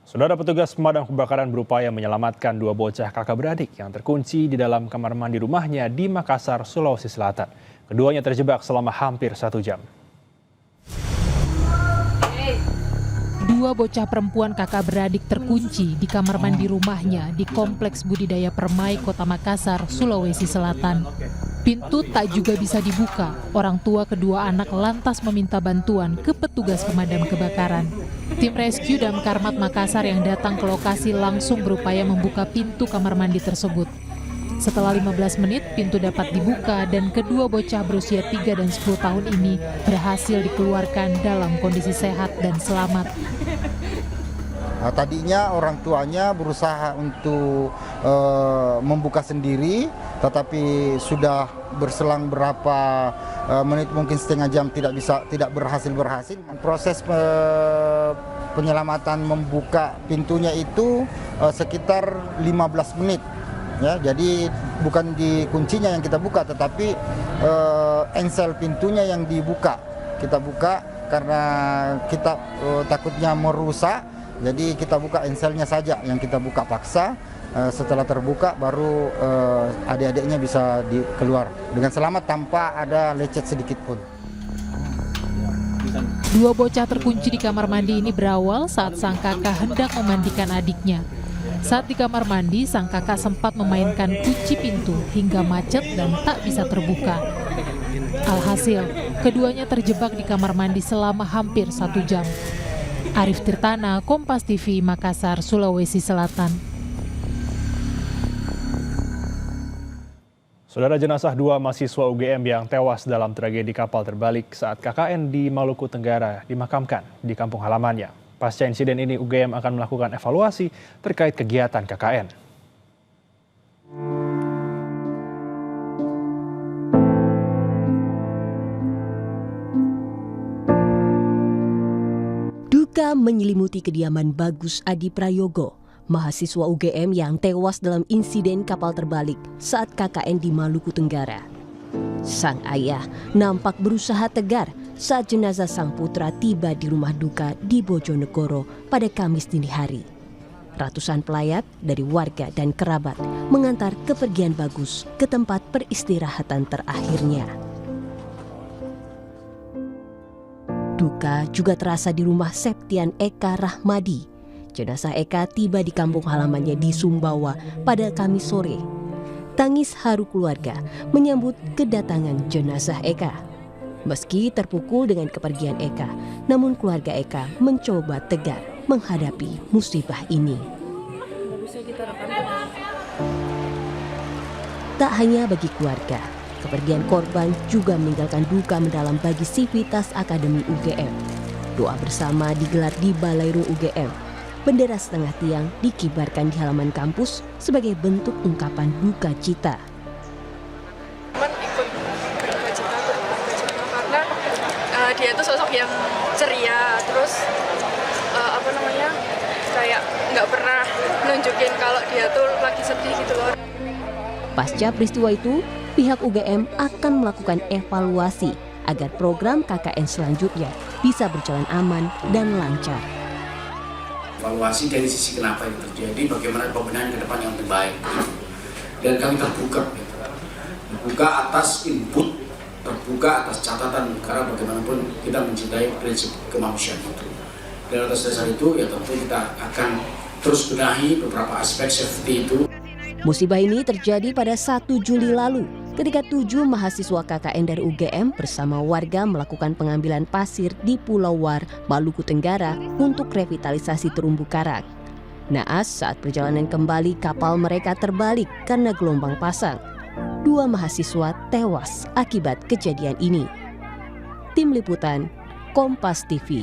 Saudara, petugas pemadam kebakaran berupaya menyelamatkan dua bocah kakak beradik yang terkunci di dalam kamar mandi rumahnya di Makassar, Sulawesi Selatan. Keduanya terjebak selama hampir 1 jam. Dua bocah perempuan kakak beradik terkunci di kamar mandi rumahnya di Kompleks Budidaya Permai, Kota Makassar, Sulawesi Selatan. Pintu tak juga bisa dibuka. Orang tua kedua anak lantas meminta bantuan ke petugas pemadam kebakaran. Tim rescue Damkarmat Makassar yang datang ke lokasi langsung berupaya membuka pintu kamar mandi tersebut. Setelah 15 menit, pintu dapat dibuka dan kedua bocah berusia 3 dan 10 tahun ini berhasil dikeluarkan dalam kondisi sehat dan selamat. Tadinya orang tuanya berusaha untuk membuka sendiri, tetapi sudah berselang berapa menit, mungkin setengah jam tidak berhasil. Proses penyelamatan membuka pintunya itu sekitar 15 menit. Ya, jadi bukan di kuncinya yang kita buka, tetapi engsel pintunya yang dibuka. Kita buka karena kita takutnya merusak. Jadi kita buka engselnya saja yang kita buka paksa. Setelah terbuka baru adik-adiknya bisa keluar dengan selamat tanpa ada lecet sedikit pun. Dua bocah terkunci di kamar mandi ini berawal saat sang kakak hendak memandikan adiknya. Saat di kamar mandi, sang kakak sempat memainkan kunci pintu hingga macet dan tak bisa terbuka. Alhasil, keduanya terjebak di kamar mandi selama hampir 1 jam. Arif Tirtana, Kompas TV, Makassar, Sulawesi Selatan. Saudara, jenazah dua mahasiswa UGM yang tewas dalam tragedi kapal terbalik saat KKN di Maluku Tenggara dimakamkan di kampung halamannya. Pasca insiden ini, UGM akan melakukan evaluasi terkait kegiatan KKN. Duka menyelimuti kediaman Bagus Adi Prayogo, mahasiswa UGM yang tewas dalam insiden kapal terbalik saat KKN di Maluku Tenggara. Sang ayah nampak berusaha tegar saat jenazah sang putra tiba di rumah duka di Bojonegoro pada Kamis dini hari. Ratusan pelayat dari warga dan kerabat mengantar kepergian Bagus ke tempat peristirahatan terakhirnya. Duka juga terasa di rumah Septian Eka Rahmadi. Jenazah Eka tiba di kampung halamannya di Sumbawa pada Kamis sore. Tangis haru keluarga menyambut kedatangan jenazah Eka. Meski terpukul dengan kepergian Eka, namun keluarga Eka mencoba tegar menghadapi musibah ini. Tak hanya bagi keluarga, kepergian korban juga meninggalkan duka mendalam bagi sivitas Akademi UGM. Doa bersama digelar di Balairung UGM. Bendera setengah tiang dikibarkan di halaman kampus sebagai bentuk ungkapan duka cita. Ikut berduka cita karena dia itu sosok yang ceria, terus kayak nggak pernah nunjukin kalau dia tuh lagi sedih gitu loh. Pasca peristiwa itu, pihak UGM akan melakukan evaluasi agar program KKN selanjutnya bisa berjalan aman dan lancar. Evaluasi dari sisi kenapa itu terjadi, bagaimana pembenahan ke depan yang lebih baik. Dan kami terbuka atas input, terbuka atas catatan, karena bagaimanapun kita mencintai prinsip kemanusiaan itu. Dan atas dasar itu ya tentu kita akan terus benahi beberapa aspek safety itu. Musibah ini terjadi pada 1 Juli lalu ketika 7 mahasiswa KKN dari UGM bersama warga melakukan pengambilan pasir di Pulau War, Maluku Tenggara untuk revitalisasi terumbu karang. Naas saat perjalanan kembali kapal mereka terbalik karena gelombang pasang. 2 mahasiswa tewas akibat kejadian ini. Tim Liputan, Kompas TV.